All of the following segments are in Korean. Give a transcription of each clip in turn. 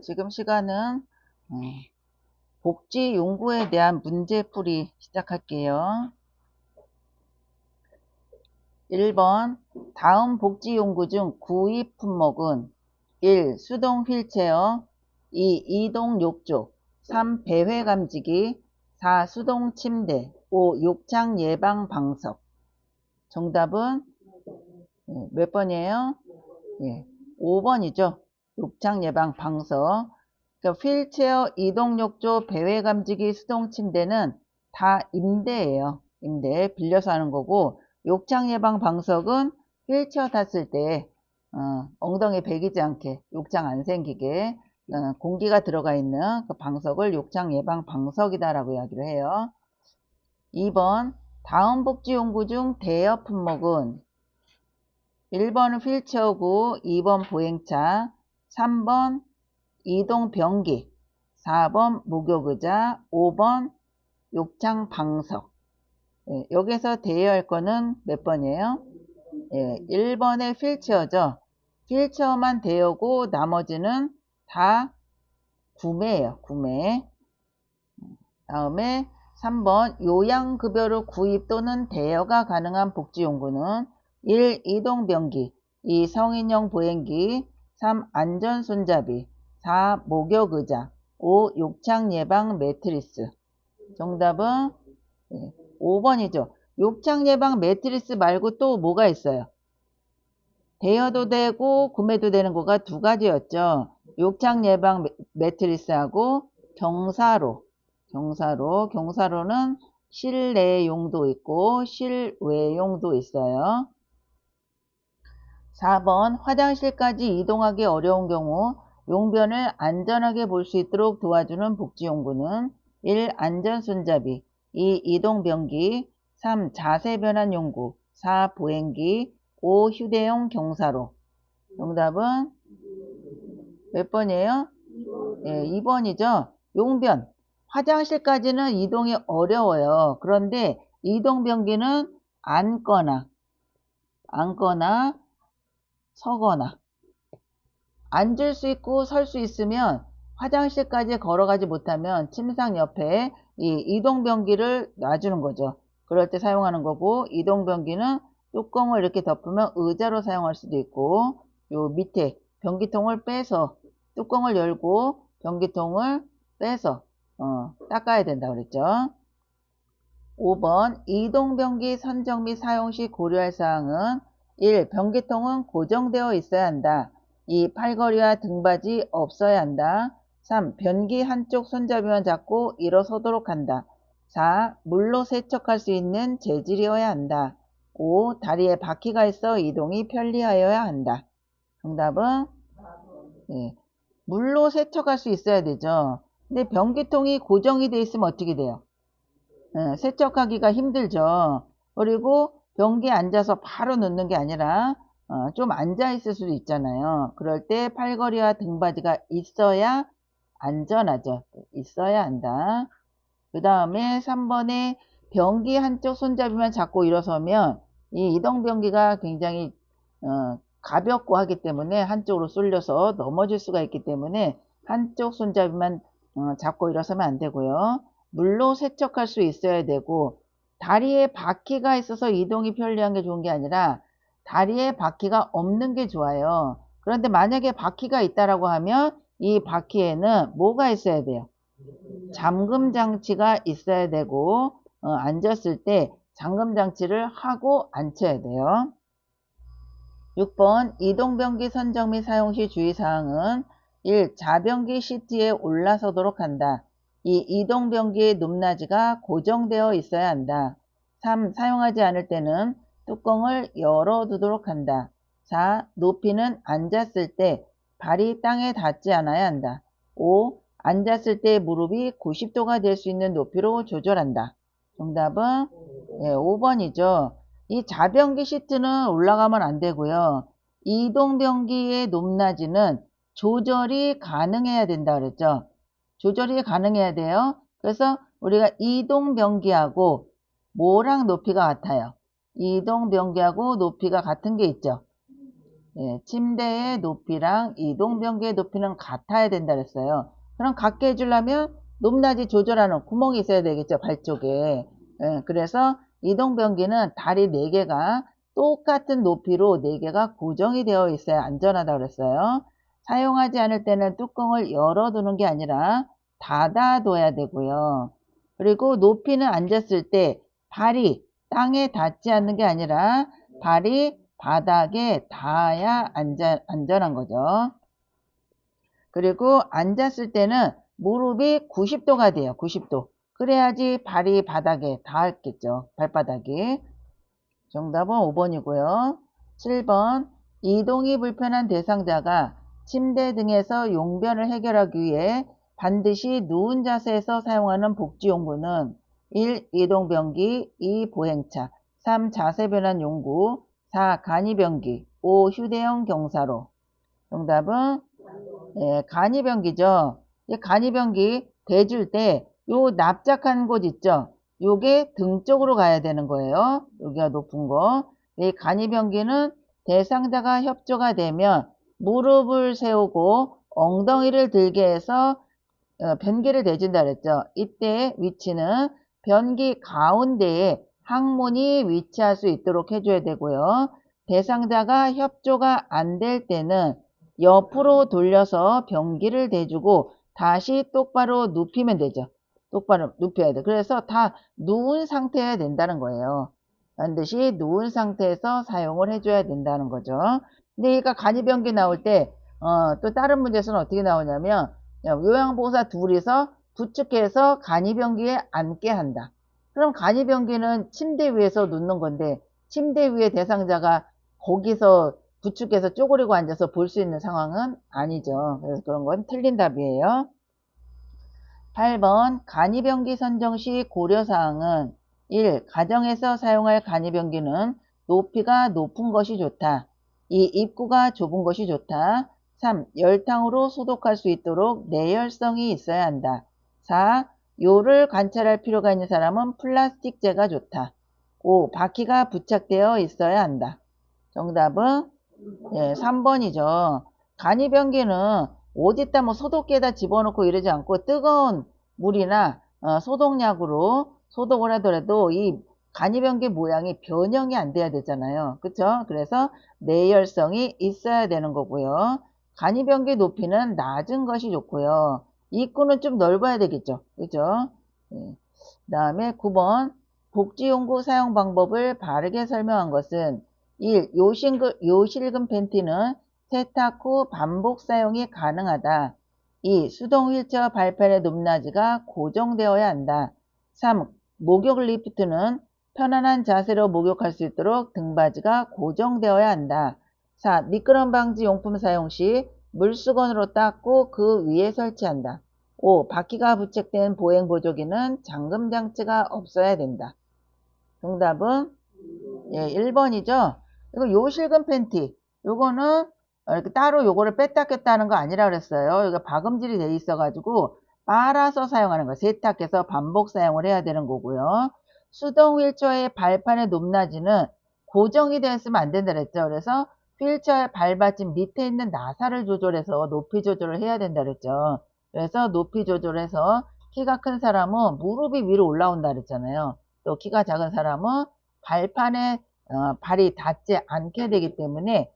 지금 시간은 복지 연구에 대한 문제풀이 시작할게요. 1번 다음 복지 연구 중 구입 품목은 1. 수동 휠체어 2. 이동 욕조 3. 배회 감지기 4. 수동 침대 5. 욕창 예방 방석. 정답은 몇 번이에요? 5번이죠. 욕창 예방 방석. 그러니까 휠체어, 이동욕조, 배회 감지기, 수동 침대는 다 임대예요. 임대 빌려서 하는 거고, 욕창 예방 방석은 휠체어 탔을 때 엉덩이 베기지 않게 욕창 안 생기게 공기가 들어가 있는 그 방석을 욕창 예방 방석이다라고 이야기를 해요. 2번 다음 복지 연구 중 대여 품목은 1번은 휠체어고 2번 보행차 3번 이동 변기 4번 목욕의자 5번 욕창 방석. 여기서 대여할 거는 몇 번이에요? 1번의 휠체어죠. 휠체어만 대여고 나머지는 다 구매예요. 구매. 다음에 3번 요양급여로 구입 또는 대여가 가능한 복지용구는 1. 이동변기 2. 성인용 보행기 3. 안전손잡이 4. 목욕의자 5. 욕창 예방 매트리스. 정답은 5번이죠. 욕창 예방 매트리스 말고 또 뭐가 있어요? 대여도 되고 구매도 되는 거가 두 가지였죠. 욕창 예방 매트리스하고 경사로는 실내용도 있고 실외용도 있어요. 4번 화장실까지 이동하기 어려운 경우 용변을 안전하게 볼 수 있도록 도와주는 복지용구는 1. 안전손잡이 2. 이동변기 3. 자세변환용구 4. 보행기 5. 휴대용 경사로. 정답은 몇 번이에요? 2번이죠. 용변. 화장실까지는 이동이 어려워요. 그런데 이동변기는 앉거나 서거나 앉을 수 있고 설 수 있으면 화장실까지 걸어가지 못하면 침상 옆에 이 이동변기를 놔주는 거죠. 그럴 때 사용하는 거고, 이동변기는 뚜껑을 이렇게 덮으면 의자로 사용할 수도 있고, 요 밑에 변기통을 빼서 뚜껑을 열고 변기통을 빼서 닦아야 된다고 그랬죠. 5번 이동변기 선정 및 사용 시 고려할 사항은 1. 변기통은 고정되어 있어야 한다. 2. 팔걸이와 등받이 없어야 한다. 3. 변기 한쪽 손잡이만 잡고 일어서도록 한다. 4. 물로 세척할 수 있는 재질이어야 한다. 5. 다리에 바퀴가 있어 이동이 편리하여야 한다. 정답은 물로 세척할 수 있어야 되죠. 근데 변기통이 고정이 되어 있으면 어떻게 돼요? 세척하기가 힘들죠. 그리고 변기에 앉아서 바로 넣는 게 아니라 좀 앉아 있을 수도 있잖아요. 그럴 때 팔걸이와 등받이가 있어야 안전하죠. 있어야 한다. 그 다음에 3번에 변기 한쪽 손잡이만 잡고 일어서면 이 이동변기가 굉장히 가볍고 하기 때문에 한쪽으로 쏠려서 넘어질 수가 있기 때문에 한쪽 손잡이만 잡고 일어서면 안 되고요. 물로 세척할 수 있어야 되고, 다리에 바퀴가 있어서 이동이 편리한 게 좋은 게 아니라 다리에 바퀴가 없는 게 좋아요. 그런데 만약에 바퀴가 있다라고 하면 이 바퀴에는 뭐가 있어야 돼요? 잠금 장치가 있어야 되고, 앉았을 때 잠금 장치를 하고 앉혀야 돼요. 6번 이동변기 선정 및 사용 시 주의사항은 1. 자변기 시트에 올라서도록 한다. 2. 이동변기의 높낮이가 고정되어 있어야 한다. 3. 사용하지 않을 때는 뚜껑을 열어두도록 한다. 4. 높이는 앉았을 때 발이 땅에 닿지 않아야 한다. 5. 앉았을 때 무릎이 90도가 될 수 있는 높이로 조절한다. 정답은 5번이죠. 이 자변기 시트는 올라가면 안 되고요. 이동변기의 높낮이는 조절이 가능해야 된다 그랬죠. 조절이 가능해야 돼요. 그래서 우리가 이동변기하고 뭐랑 높이가 같아요? 이동변기하고 높이가 같은 게 있죠. 예, 침대의 높이랑 이동변기의 높이는 같아야 된다 그랬어요. 그럼 같게 해주려면 높낮이 조절하는 구멍이 있어야 되겠죠, 발 쪽에. 예, 그래서 이동변기는 다리 4개가 똑같은 높이로 4개가 고정이 되어 있어야 안전하다 그랬어요. 사용하지 않을 때는 뚜껑을 열어두는 게 아니라 닫아둬야 되고요. 그리고 높이는 앉았을 때 발이 땅에 닿지 않는 게 아니라 발이 바닥에 닿아야 안전한 거죠. 그리고 앉았을 때는 무릎이 90도가 돼요. 90도. 그래야지 발이 바닥에 닿았겠죠. 발바닥이. 정답은 5번이고요. 7번. 이동이 불편한 대상자가 침대 등에서 용변을 해결하기 위해 반드시 누운 자세에서 사용하는 복지용구는 1. 이동변기 2. 보행차 3. 자세변환 용구 4. 간이변기 5. 휴대용 경사로. 정답은 간이변기죠. 이 간이변기 대줄 때 요 납작한 곳 있죠. 요게 등 쪽으로 가야 되는 거예요. 여기가 높은 거. 이 간이변기는 대상자가 협조가 되면 무릎을 세우고 엉덩이를 들게 해서 변기를 대준다 그랬죠. 이때 위치는 변기 가운데에 항문이 위치할 수 있도록 해줘야 되고요. 대상자가 협조가 안 될 때는 옆으로 돌려서 변기를 대주고 다시 똑바로 눕히면 되죠. 똑바로 눕혀야 돼. 그래서 다 누운 상태여야 된다는 거예요. 반드시 누운 상태에서 사용을 해줘야 된다는 거죠. 근데 얘가 간이변기 나올 때 또 다른 문제에서는 어떻게 나오냐면 요양보호사 둘이서 부축해서 간이변기에 앉게 한다. 그럼 간이변기는 침대 위에서 눕는 건데 침대 위에 대상자가 거기서 부축해서 쪼그리고 앉아서 볼 수 있는 상황은 아니죠. 그래서 그런 건 틀린 답이에요. 8번 간이변기 선정 시 고려사항은 1. 가정에서 사용할 간이변기는 높이가 높은 것이 좋다. 2. 입구가 좁은 것이 좋다. 3. 열탕으로 소독할 수 있도록 내열성이 있어야 한다. 4. 요를 관찰할 필요가 있는 사람은 플라스틱재가 좋다. 5. 바퀴가 부착되어 있어야 한다. 정답은 3번이죠. 간이변기는 어디다 뭐 소독기에다 집어넣고 이러지 않고 뜨거운 물이나 소독약으로 소독을 하더라도 이 간이변기 모양이 변형이 안 돼야 되잖아요. 그쵸? 그래서 내열성이 있어야 되는 거고요. 간이변기 높이는 낮은 것이 좋고요. 입구는 좀 넓어야 되겠죠. 그죠? 다음에 9번 복지용구 사용 방법을 바르게 설명한 것은 1. 요실금 팬티는 세탁 후 반복 사용이 가능하다. 2. 수동 휠체어 발판의 높낮이가 고정되어야 한다. 3. 목욕 리프트는 편안한 자세로 목욕할 수 있도록 등받이가 고정되어야 한다. 4. 미끄럼 방지 용품 사용 시 물수건으로 닦고 그 위에 설치한다. 5. 바퀴가 부착된 보행보조기는 잠금장치가 없어야 된다. 정답은 1번이죠. 이거 요실금 팬티. 요거는 이렇게 따로 요거를 뺐다 꼈다 하는 거 아니라 그랬어요. 이거 박음질이 돼 있어가지고 빨아서 사용하는 거. 세탁해서 반복 사용을 해야 되는 거고요. 수동 휠체어의 발판의 높낮이는 고정이 되어 있으면 안 된다 그랬죠. 그래서 휠체어의 발받침 밑에 있는 나사를 조절해서 높이 조절을 해야 된다 그랬죠. 그래서 높이 조절해서 키가 큰 사람은 무릎이 위로 올라온다 그랬잖아요. 또 키가 작은 사람은 발판에 발이 닿지 않게 되기 때문에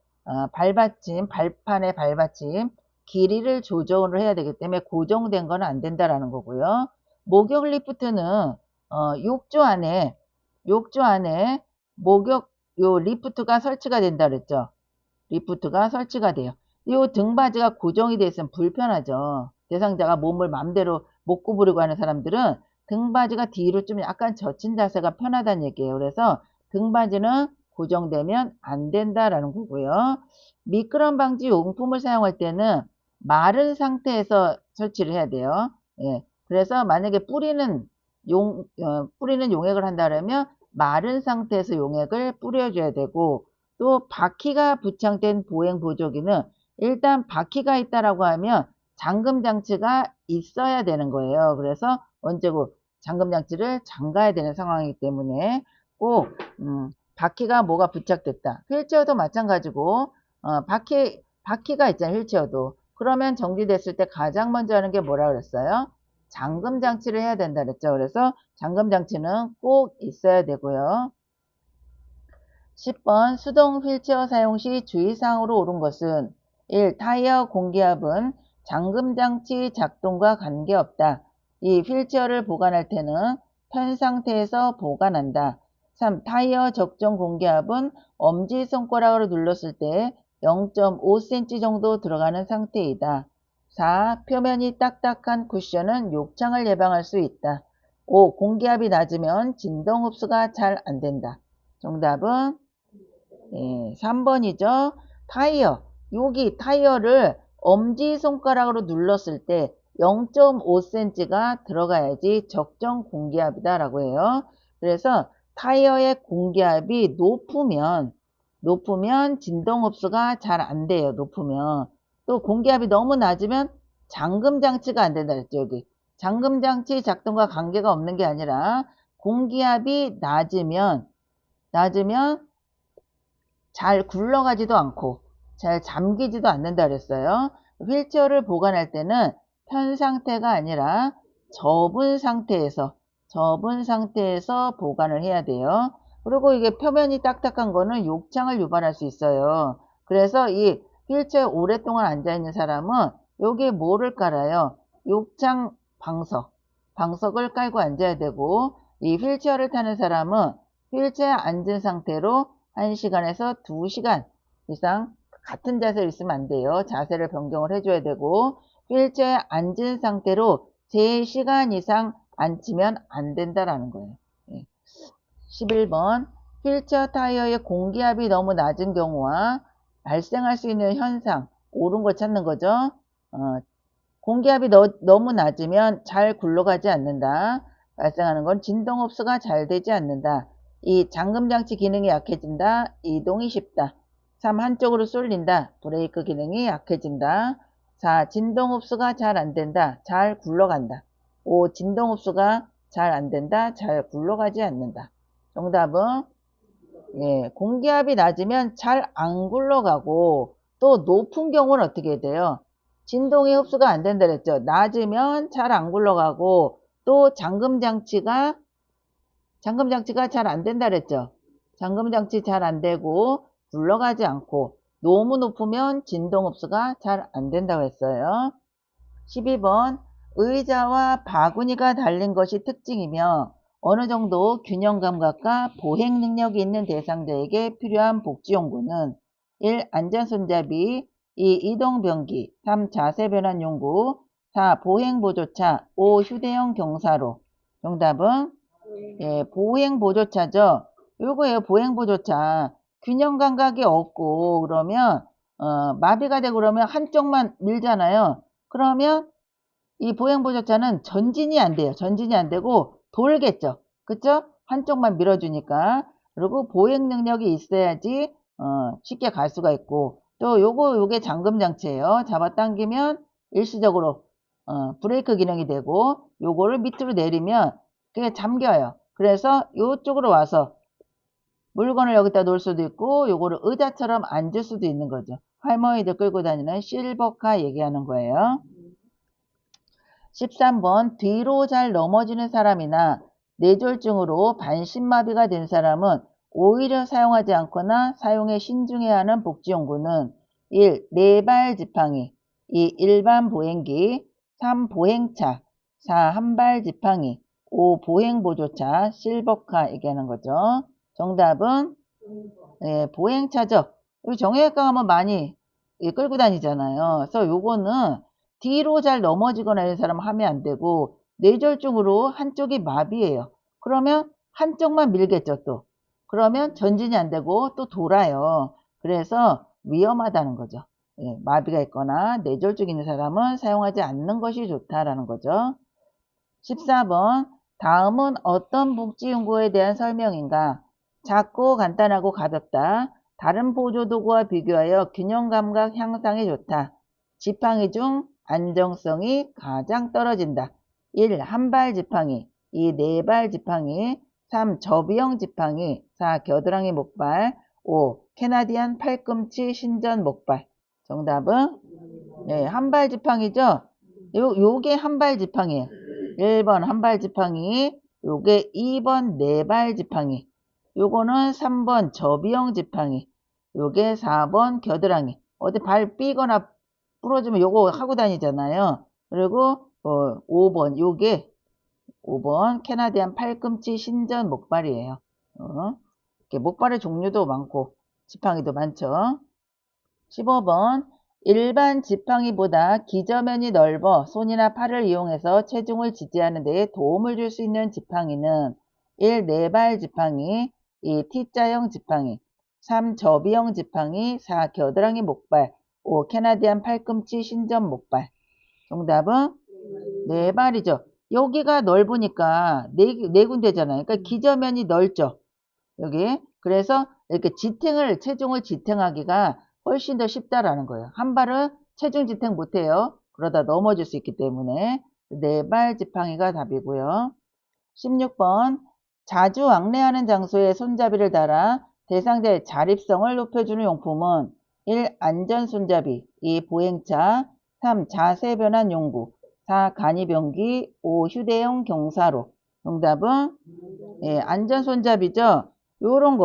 발판의 발받침 길이를 조정을 해야 되기 때문에 고정된 건 안 된다라는 거고요. 목욕 리프트는 욕조 안에 목욕 리프트가 설치가 된다 그랬죠. 리프트가 설치가 돼요. 이 등받이가 고정이 되어 있으면 불편하죠. 대상자가 몸을 맘대로 못 구부리고 하는 사람들은 등받이가 뒤로 좀 약간 젖힌 자세가 편하다는 얘기예요. 그래서 등받이는 고정되면 안 된다라는 거고요. 미끄럼 방지 용품을 사용할 때는 마른 상태에서 설치를 해야 돼요. 예. 그래서 만약에 뿌리는 용액을 한다면 마른 상태에서 용액을 뿌려줘야 되고 또 바퀴가 부착된 보행 보조기는 일단 바퀴가 있다라고 하면 잠금 장치가 있어야 되는 거예요. 그래서 언제고 잠금 장치를 잠가야 되는 상황이기 때문에 꼭 바퀴가 뭐가 부착됐다. 휠체어도 마찬가지고 바퀴가 있잖아요. 휠체어도. 그러면 정지됐을 때 가장 먼저 하는 게 뭐라 그랬어요? 잠금 장치를 해야 된다 그랬죠. 그래서 잠금 장치는 꼭 있어야 되고요. 10번 수동 휠체어 사용 시 주의사항으로 옳은 것은 1. 타이어 공기압은 잠금 장치 작동과 관계없다. 2. 휠체어를 보관할 때는 편 상태에서 보관한다. 3. 타이어 적정 공기압은 엄지손가락으로 눌렀을 때 0.5cm 정도 들어가는 상태이다. 4. 표면이 딱딱한 쿠션은 욕창을 예방할 수 있다. 5. 공기압이 낮으면 진동 흡수가 잘 안된다. 정답은 3번이죠. 타이어. 여기 타이어를 엄지손가락으로 눌렀을 때 0.5cm가 들어가야지 적정 공기압이다 라고 해요. 그래서 타이어의 공기압이 높으면 진동 흡수가 잘 안 돼요. 높으면. 또 공기압이 너무 낮으면 잠금 장치가 안 된다 그랬죠. 여기. 잠금 장치 작동과 관계가 없는 게 아니라 공기압이 낮으면 잘 굴러가지도 않고 잘 잠기지도 않는다 그랬어요. 휠체어를 보관할 때는 편 상태가 아니라 접은 상태에서 보관을 해야 돼요. 그리고 이게 표면이 딱딱한 거는 욕창을 유발할 수 있어요. 그래서 이 휠체어에 오랫동안 앉아있는 사람은 여기에 뭐를 깔아요? 욕창 방석을 깔고 앉아야 되고, 이 휠체어를 타는 사람은 휠체어에 앉은 상태로 1시간에서 2시간 이상 같은 자세로 있으면 안 돼요. 자세를 변경을 해줘야 되고, 휠체어에 앉은 상태로 3시간 이상 앉으면 안 된다라는 거예요. 11번 휠체어 타이어의 공기압이 너무 낮은 경우와 발생할 수 있는 현상, 옳은 거 찾는 거죠. 공기압이 너무 낮으면 잘 굴러가지 않는다. 발생하는 건 진동 흡수가 잘 되지 않는다. 2. 잠금장치 기능이 약해진다. 이동이 쉽다. 3. 한쪽으로 쏠린다. 브레이크 기능이 약해진다. 4. 진동 흡수가 잘 안된다. 잘 굴러간다. 5. 진동 흡수가 잘 안된다. 잘 굴러가지 않는다. 정답은 공기압이 낮으면 잘 안 굴러가고, 또 높은 경우는 어떻게 돼요? 진동이 흡수가 안 된다 그랬죠. 낮으면 잘 안 굴러가고, 또 잠금장치가 잘 안 된다 그랬죠. 잠금장치 잘 안 되고 굴러가지 않고, 너무 높으면 진동 흡수가 잘 안 된다고 했어요. 12번 의자와 바구니가 달린 것이 특징이며 어느 정도 균형 감각과 보행 능력이 있는 대상자에게 필요한 복지용구는 1. 안전손잡이 2. 이동변기 3. 자세변환 용구 4. 보행보조차 5. 휴대용 경사로. 정답은 보행보조차죠. 요거예요. 보행보조차. 균형 감각이 없고 그러면 마비가 되고 그러면 한쪽만 밀잖아요. 그러면 이 보행보조차는 전진이 안 돼요. 전진이 안 되고 돌겠죠. 그쵸? 한쪽만 밀어주니까. 그리고 보행 능력이 있어야지 쉽게 갈 수가 있고, 또 요게 잠금장치예요. 잡아당기면 일시적으로 브레이크 기능이 되고, 요거를 밑으로 내리면 그게 잠겨요. 그래서 요쪽으로 와서 물건을 여기다 놓을 수도 있고, 요거를 의자처럼 앉을 수도 있는 거죠. 할머니들 끌고 다니는 실버카 얘기하는 거예요. 13번 뒤로 잘 넘어지는 사람이나 뇌졸중으로 반신마비가 된 사람은 오히려 사용하지 않거나 사용에 신중해야 하는 복지용구는 1. 네발 지팡이 2. 일반 보행기 3. 보행차 4. 한발 지팡이 5. 보행보조차 실버카 얘기하는 거죠. 정답은 보행차죠. 정형외과 가면 많이 끌고 다니잖아요. 그래서 요거는 뒤로 잘 넘어지거나 이런 사람 하면 안 되고, 뇌졸중으로 한쪽이 마비예요. 그러면 한쪽만 밀겠죠 또. 그러면 전진이 안 되고 또 돌아요. 그래서 위험하다는 거죠. 마비가 있거나 뇌졸중 있는 사람은 사용하지 않는 것이 좋다라는 거죠. 14번 다음은 어떤 복지용구에 대한 설명인가? 작고 간단하고 가볍다. 다른 보조도구와 비교하여 균형감각 향상에 좋다. 지팡이 중 안정성이 가장 떨어진다. 1. 한발 지팡이 2. 네발 지팡이 3. 접이형 지팡이 4. 겨드랑이 목발 5. 캐나디안 팔꿈치 신전 목발. 정답은 네, 한발 지팡이죠. 요게 한발 지팡이에요. 1번 한발 지팡이, 요게 2번 네발 지팡이, 요거는 3번 접이형 지팡이, 요게 4번 겨드랑이. 어디 발 삐거나 부러지면 요거 하고 다니잖아요. 그리고 5번 요게 5번 캐나디안 팔꿈치 신전 목발이에요. 이렇게 목발의 종류도 많고 지팡이도 많죠. 15번 일반 지팡이보다 기저면이 넓어 손이나 팔을 이용해서 체중을 지지하는 데 도움을 줄 수 있는 지팡이는 1. 네발 지팡이, 2. T자형 지팡이, 3. 접이형 지팡이, 4. 겨드랑이 목발, 5. 캐나디안 팔꿈치 신전 목발. 정답은 네 발이죠. 여기가 넓으니까 네 군데잖아요. 그러니까 기저면이 넓죠. 여기. 그래서 이렇게 체중을 지탱하기가 훨씬 더 쉽다라는 거예요. 한 발은 체중 지탱 못해요. 그러다 넘어질 수 있기 때문에 네 발 지팡이가 답이고요. 16번 자주 왕래하는 장소에 손잡이를 달아 대상자의 자립성을 높여주는 용품은 1. 안전손잡이, 2. 보행차, 3. 자세 변환 용구, 4. 간이병기, 5. 휴대용 경사로. 정답은 예, 안전손잡이죠. 요런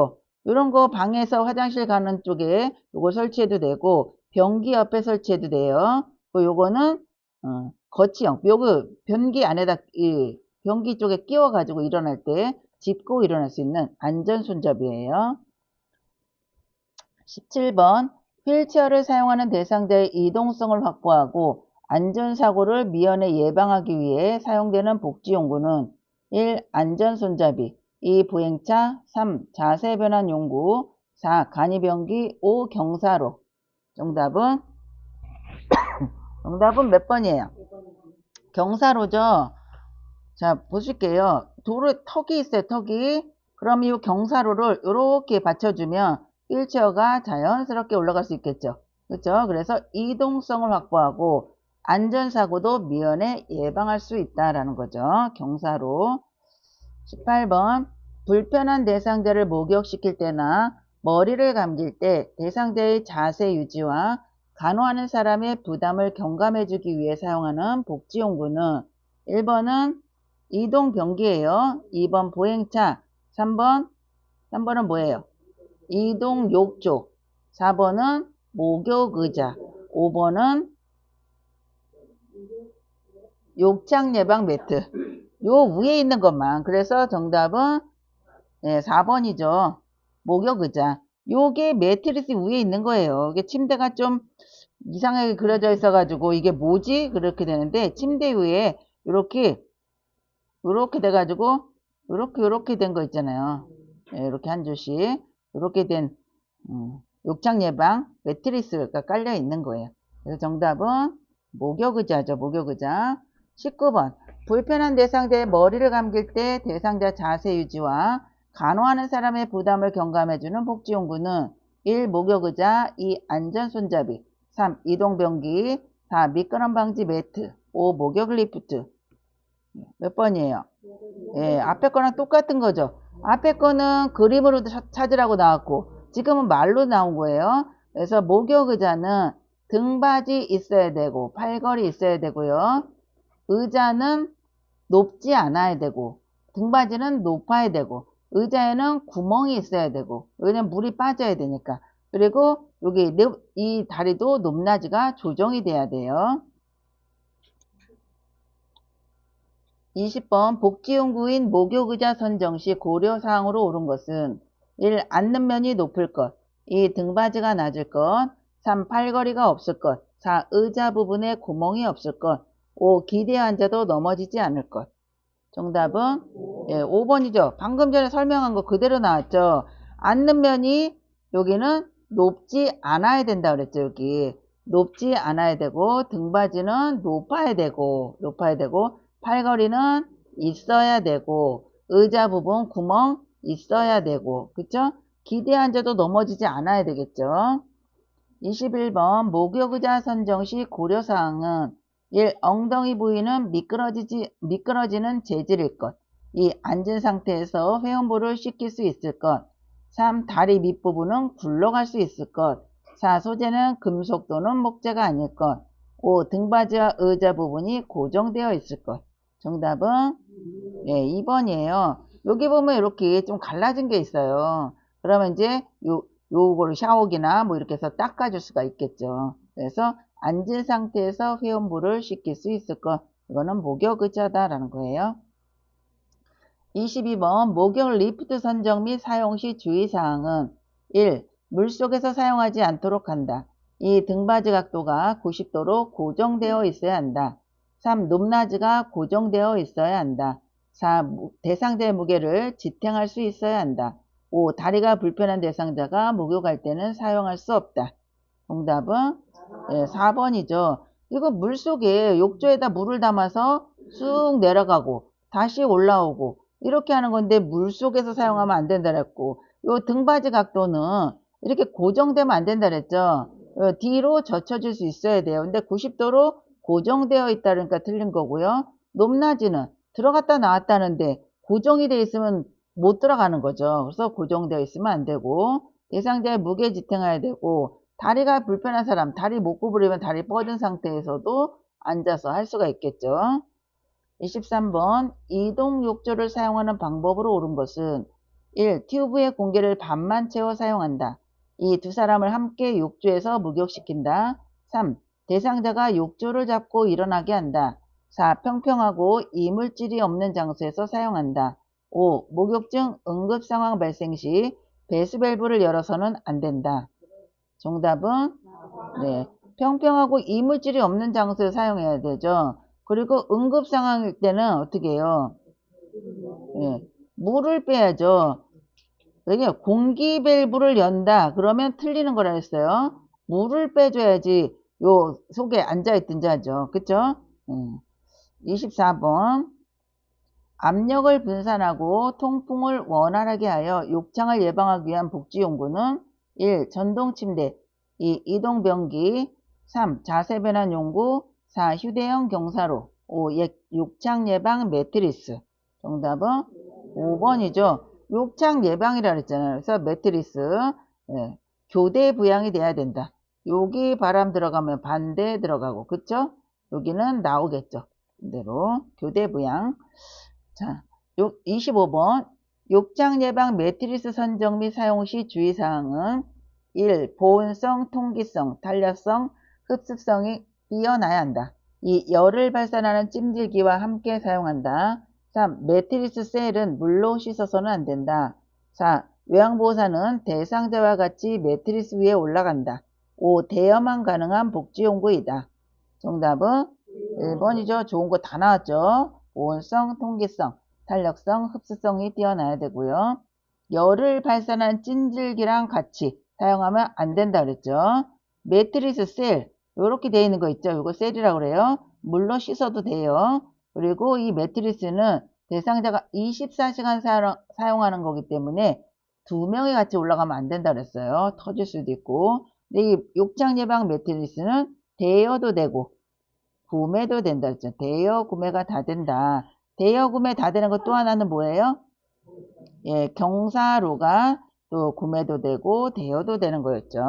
거 방에서 화장실 가는 쪽에 요거 설치해도 되고 변기 옆에 설치해도 돼요. 요거는 거치형, 요거 변기 안에다 변기 쪽에 끼워 가지고 일어날 때 짚고 일어날 수 있는 안전손잡이에요. 17번 휠체어를 사용하는 대상자의 이동성을 확보하고 안전사고를 미연에 예방하기 위해 사용되는 복지용구는 1. 안전손잡이, 2. 보행차, 3. 자세변환 용구, 4. 간이병기, 5. 경사로. 정답은 몇 번이에요? 경사로죠. 자, 보실게요. 도로에 턱이 있어요, 턱이. 그럼 이 경사로를 이렇게 받쳐주면 휠체어가 자연스럽게 올라갈 수 있겠죠. 그렇죠? 그래서 이동성을 확보하고 안전사고도 미연에 예방할 수 있다라는 거죠. 경사로. 18번 불편한 대상자를 목욕시킬 때나 머리를 감길 때 대상자의 자세 유지와 간호하는 사람의 부담을 경감해주기 위해 사용하는 복지용구는 1번은 이동변기예요. 2번 보행차, 3번은 뭐예요? 이동욕조, 4번은 목욕의자, 5번은 욕창 예방 매트. 요 위에 있는 것만. 그래서 정답은 4번이죠. 목욕의자. 요게 매트리스 위에 있는 거예요. 이게 침대가 좀 이상하게 그려져 있어가지고 이게 뭐지? 그렇게 되는데 침대 위에 이렇게 돼가지고 이렇게 된 거 있잖아요. 이렇게 한 줄씩 이렇게 된 욕창 예방 매트리스가 깔려 있는 거예요. 그래서 정답은 목욕의자죠. 목욕의자. 19번 불편한 대상자의 머리를 감길 때 대상자 자세 유지와 간호하는 사람의 부담을 경감해주는 복지용구는 1. 목욕의자, 2. 안전손잡이, 3. 이동변기, 4. 미끄럼 방지 매트, 5. 목욕 리프트. 몇 번이에요? 예, 앞에 거랑 똑같은 거죠. 앞에 거는 그림으로 찾으라고 나왔고 지금은 말로 나온 거예요. 그래서 목욕의자는 등받이 있어야 되고 팔걸이 있어야 되고요. 의자는 높지 않아야 되고 등받이는 높아야 되고 의자에는 구멍이 있어야 되고 왜냐면 물이 빠져야 되니까. 그리고 여기 이 다리도 높낮이가 조정이 돼야 돼요. 20번 복지용구인 목욕의자 선정 시 고려사항으로 옳은 것은 1. 앉는 면이 높을 것, 2. 등받이가 낮을 것, 3. 팔걸이가 없을 것, 4. 의자 부분에 구멍이 없을 것, 5. 기대에 앉아도 넘어지지 않을 것. 정답은 5번이죠. 방금 전에 설명한 거 그대로 나왔죠. 앉는 면이 여기는 높지 않아야 된다 그랬죠. 여기 높지 않아야 되고 등받이는 높아야 되고 팔걸이는 있어야 되고 의자 부분 구멍 있어야 되고 그쵸? 기대에 앉아도 넘어지지 않아야 되겠죠. 21번 목욕의자 선정 시 고려사항은 1. 엉덩이 부위는 미끄러지는 재질일 것, 2. 앉은 상태에서 회원부를 씻길 수 있을 것, 3. 다리 밑부분은 굴러갈 수 있을 것. 4. 소재는 금속 또는 목재가 아닐 것. 5. 등받이와 의자 부분이 고정되어 있을 것. 정답은 네, 2번이에요. 여기 보면 이렇게 좀 갈라진 게 있어요. 그러면 이제 요거를 샤워기나 뭐 이렇게 해서 닦아줄 수가 있겠죠. 그래서 앉은 상태에서 회원부를 씻길 수 있을 것. 이거는 목욕 의자다라는 거예요. 22번 목욕 리프트 선정 및 사용 시 주의사항은 1. 물속에서 사용하지 않도록 한다. 2. 등받이 각도가 90도로 고정되어 있어야 한다. 3. 높낮이가 고정되어 있어야 한다. 4. 대상자의 무게를 지탱할 수 있어야 한다. 5. 다리가 불편한 대상자가 목욕할 때는 사용할 수 없다. 정답은 4번이죠. 이거 물속에 욕조에다 물을 담아서 쑥 내려가고 다시 올라오고 이렇게 하는 건데 물속에서 사용하면 안 된다 그랬고, 요 등받이 각도는 이렇게 고정되면 안 된다 그랬죠. 뒤로 젖혀질 수 있어야 돼요. 근데 90도로 고정되어 있다 그러니까 틀린 거고요. 높낮이는 들어갔다 나왔다는데 고정이 돼 있으면 못 들어가는 거죠. 그래서 고정되어 있으면 안 되고, 대상자의 무게 지탱해야 되고, 다리가 불편한 사람, 다리 못 구부리면 다리 뻗은 상태에서도 앉아서 할 수가 있겠죠. 23번 이동 욕조를 사용하는 방법으로 옳은 것은 1. 튜브에 공기를 반만 채워 사용한다. 2. 두 사람을 함께 욕조에서 목욕시킨다. 3. 대상자가 욕조를 잡고 일어나게 한다. 4. 평평하고 이물질이 없는 장소에서 사용한다. 5. 목욕 중 응급상황 발생 시 배수밸브를 열어서는 안 된다. 정답은 네, 평평하고 이물질이 없는 장소에 사용해야 되죠. 그리고 응급 상황일 때는 어떻게 해요? 네, 물을 빼야죠. 왜냐 공기 밸브를 연다 그러면 틀리는 거라 했어요. 물을 빼줘야지 요 속에 앉아있든지 하죠. 그쵸? 24번 압력을 분산하고 통풍을 원활하게 하여 욕창을 예방하기 위한 복지용구는 1. 전동침대 2. 이동변기 3. 자세변환 용구 4. 휴대용 경사로 5. 욕창 예방 매트리스. 정답은 5번이죠. 욕창 예방이라 그랬잖아요. 그래서 매트리스 교대 부양이 돼야 된다. 여기 바람 들어가면 반대 들어가고 그쵸? 여기는 나오겠죠. 그대로 교대 부양. 자, 25번 욕장 예방 매트리스 선정 및 사용 시 주의사항은 1. 보온성, 통기성, 탄력성, 흡습성이 뛰어나야 한다. 2. 열을 발산하는 찜질기와 함께 사용한다. 3. 매트리스 셀은 물로 씻어서는 안 된다. 4. 외양보호사는 대상자와 같이 매트리스 위에 올라간다. 5. 대여만 가능한 복지용구이다. 정답은 1번이죠. 좋은 거 다 나왔죠. 보온성, 통기성, 탄력성, 흡수성이 뛰어나야 되고요. 열을 발산한 찜질기랑 같이 사용하면 안 된다 그랬죠. 매트리스 셀 이렇게 되어 있는 거 있죠. 이거 셀이라고 그래요. 물로 씻어도 돼요. 그리고 이 매트리스는 대상자가 24시간 사용하는 거기 때문에 두 명이 같이 올라가면 안 된다 그랬어요. 터질 수도 있고. 근데 이 욕창 예방 매트리스는 대여도 되고 구매도 된다 했죠. 대여 구매가 다 된다. 대여 구매 다 되는 것 또 하나는 뭐예요? 예, 경사로가 또 구매도 되고 대여도 되는 거였죠.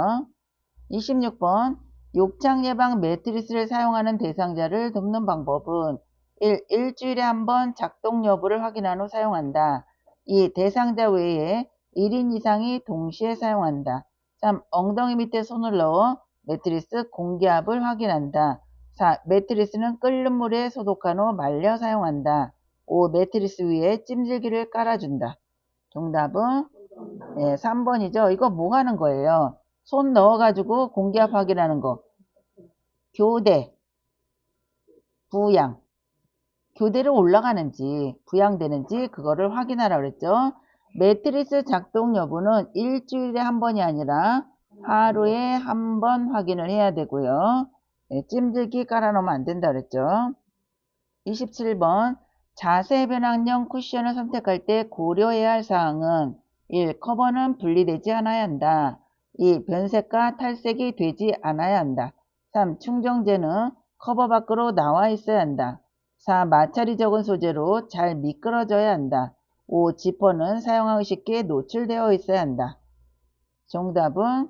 26번 욕창 예방 매트리스를 사용하는 대상자를 돕는 방법은 1. 일주일에 한 번 작동 여부를 확인한 후 사용한다. 2. 대상자 외에 1인 이상이 동시에 사용한다. 3. 엉덩이 밑에 손을 넣어 매트리스 공기압을 확인한다. 4. 매트리스는 끓는 물에 소독한 후 말려 사용한다. 5. 매트리스 위에 찜질기를 깔아준다. 정답은 3번이죠. 이거 뭐 하는 거예요? 손 넣어가지고 공기압 확인하는 거. 교대, 부양. 교대로 올라가는지 부양되는지 그거를 확인하라 그랬죠. 매트리스 작동 여부는 일주일에 한 번이 아니라 하루에 한 번 확인을 해야 되고요. 찜질기 깔아놓으면 안 된다 그랬죠. 27번 자세 변환형 쿠션을 선택할 때 고려해야 할 사항은 1. 커버는 분리되지 않아야 한다. 2. 변색과 탈색이 되지 않아야 한다. 3. 충정제는 커버 밖으로 나와 있어야 한다. 4. 마찰이 적은 소재로 잘 미끄러져야 한다. 5. 지퍼는 사용하기 쉽게 노출되어 있어야 한다. 정답은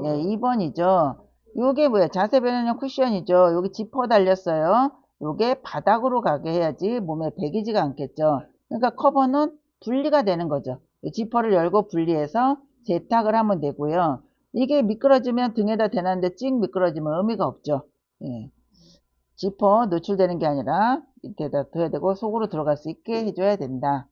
2번이죠. 요게 뭐야? 자세 변형용 쿠션이죠. 여기 지퍼 달렸어요. 요게 바닥으로 가게 해야지 몸에 배기지가 않겠죠. 그러니까 커버는 분리가 되는 거죠. 지퍼를 열고 분리해서 세탁을 하면 되고요. 이게 미끄러지면 등에다 대놨는데 찍 미끄러지면 의미가 없죠. 예. 지퍼 노출되는 게 아니라 밑에다 둬야 되고 속으로 들어갈 수 있게 해줘야 된다.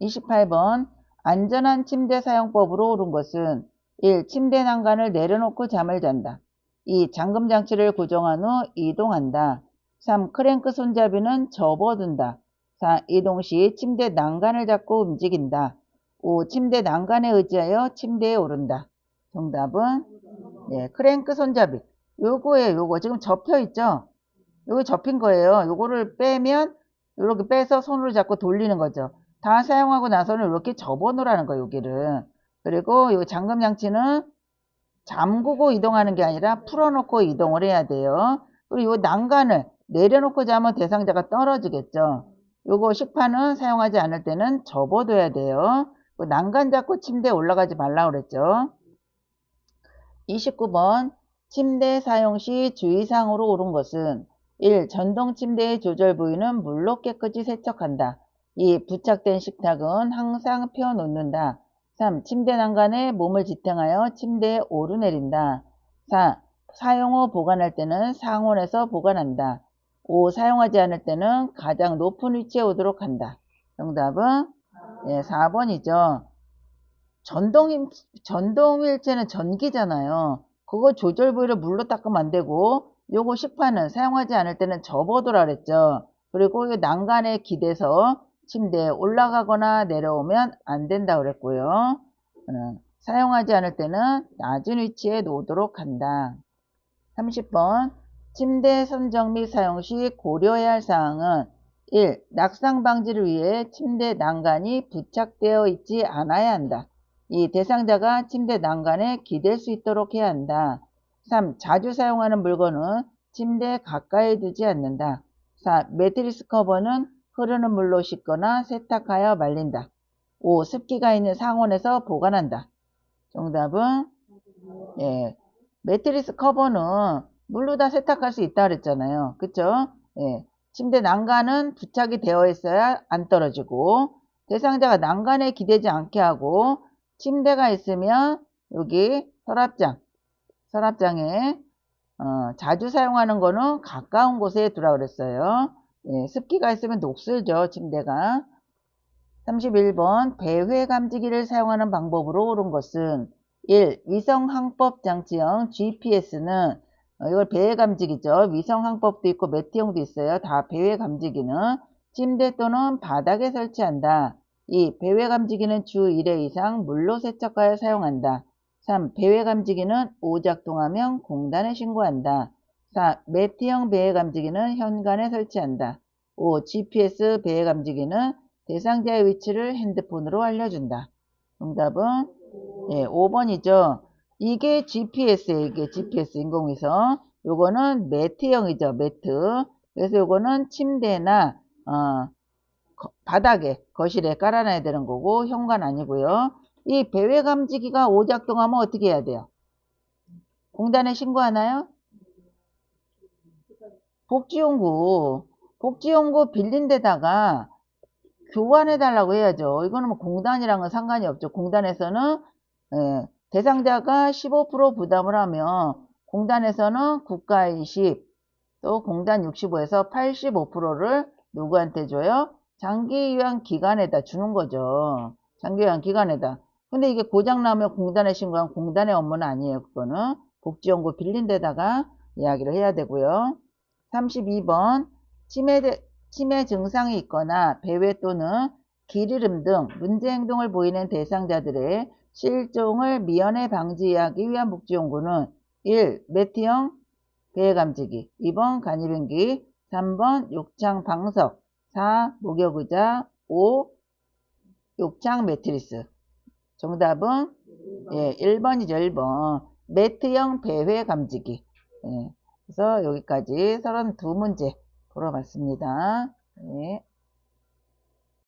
28번 안전한 침대 사용법으로 옳은 것은 1. 침대 난간을 내려놓고 잠을 잔다. 2. 잠금 장치를 고정한 후 이동한다. 3. 크랭크 손잡이는 접어둔다. 4. 이동 시 침대 난간을 잡고 움직인다. 5. 침대 난간에 의지하여 침대에 오른다. 정답은 크랭크 손잡이. 요거예요. 요거 지금 접혀 있죠. 요거 접힌 거예요. 요거를 빼면 이렇게 빼서 손으로 잡고 돌리는 거죠. 다 사용하고 나서는 이렇게 접어 놓으라는 거예요. 여기를. 그리고 요 잠금 장치는 잠그고 이동하는 게 아니라 풀어놓고 이동을 해야 돼요. 그리고 요 난간을 내려놓고 자면 대상자가 떨어지겠죠. 요거 식판은 사용하지 않을 때는 접어둬야 돼요. 난간 잡고 침대에 올라가지 말라고 그랬죠. 29번 침대 사용 시 주의사항으로 옳은 것은 1. 전동 침대의 조절 부위는 물로 깨끗이 세척한다. 2. 부착된 식탁은 항상 펴놓는다. 3. 침대 난간에 몸을 지탱하여 침대에 오르내린다. 4. 사용 후 보관할 때는 상온에서 보관한다. 5. 사용하지 않을 때는 가장 높은 위치에 오도록 한다. 정답은 4번이죠. 전동 휠체는 전기잖아요. 그거 조절 부위를 물로 닦으면 안 되고 요거 식판은 사용하지 않을 때는 접어두라 그랬죠. 그리고 이 난간에 기대서 침대에 올라가거나 내려오면 안 된다 그랬고요. 사용하지 않을 때는 낮은 위치에 놓도록 한다. 30번 침대 선정 및 사용 시 고려해야 할 사항은 1. 낙상 방지를 위해 침대 난간이 부착되어 있지 않아야 한다. 2. 대상자가 침대 난간에 기댈 수 있도록 해야 한다. 3. 자주 사용하는 물건은 침대에 가까이 두지 않는다. 4. 매트리스 커버는 흐르는 물로 씻거나 세탁하여 말린다. 5. 습기가 있는 상온에서 보관한다. 정답은 매트리스 커버는 물로 다 세탁할 수 있다 그랬잖아요. 그쵸? 침대 난간은 부착이 되어 있어야 안 떨어지고 대상자가 난간에 기대지 않게 하고 침대가 있으면 여기 서랍장에 자주 사용하는 거는 가까운 곳에 두라 그랬어요. 습기가 있으면 녹슬죠, 침대가. 31번 배회 감지기를 사용하는 방법으로 옳은 것은 1. 위성 항법 장치형 GPS는 이걸 배회 감지기죠. 위성 항법도 있고 매트형도 있어요. 다 배회 감지기는 침대 또는 바닥에 설치한다. 2. 배회 감지기는 주 1회 이상 물로 세척하여 사용한다. 3. 배회 감지기는 오작동하면 공단에 신고한다. 4. 매트형 배회 감지기는 현관에 설치한다. 5. GPS 배회 감지기는 대상자의 위치를 핸드폰으로 알려준다. 정답은 5번이죠. 이게 GPS예요. 이게 GPS 인공위성. 요거는 매트형이죠. 매트. 그래서 요거는 침대나 바닥에 거실에 깔아놔야 되는 거고 현관 아니고요. 이 배회 감지기가 오작동하면 어떻게 해야 돼요? 공단에 신고하나요? 복지용구 빌린 데다가 교환해 달라고 해야죠. 이거는 뭐 공단이랑은 상관이 없죠. 공단에서는 대상자가 15% 부담을 하면 공단에서는 국가의 20, 또 공단 65에서 85%를 누구한테 줘요? 장기요양 기관에다 주는 거죠. 장기요양 기관에다. 근데 이게 고장나면 공단에 신고하면 공단의 업무는 아니에요. 그거는 복지연구 빌린 데다가 이야기를 해야 되고요. 32번 치매 증상이 있거나 배회 또는 길이름 등 문제 행동을 보이는 대상자들의 실종을 미연에 방지하기 위한 복지연구는 1. 매트형 배회 감지기, 2번 간이변기, 3번 욕창 방석, 4. 목욕의자, 5. 욕창 매트리스. 정답은 1번이죠. 1번. 매트형 배회 감지기. 그래서 여기까지 32문제 풀어봤습니다.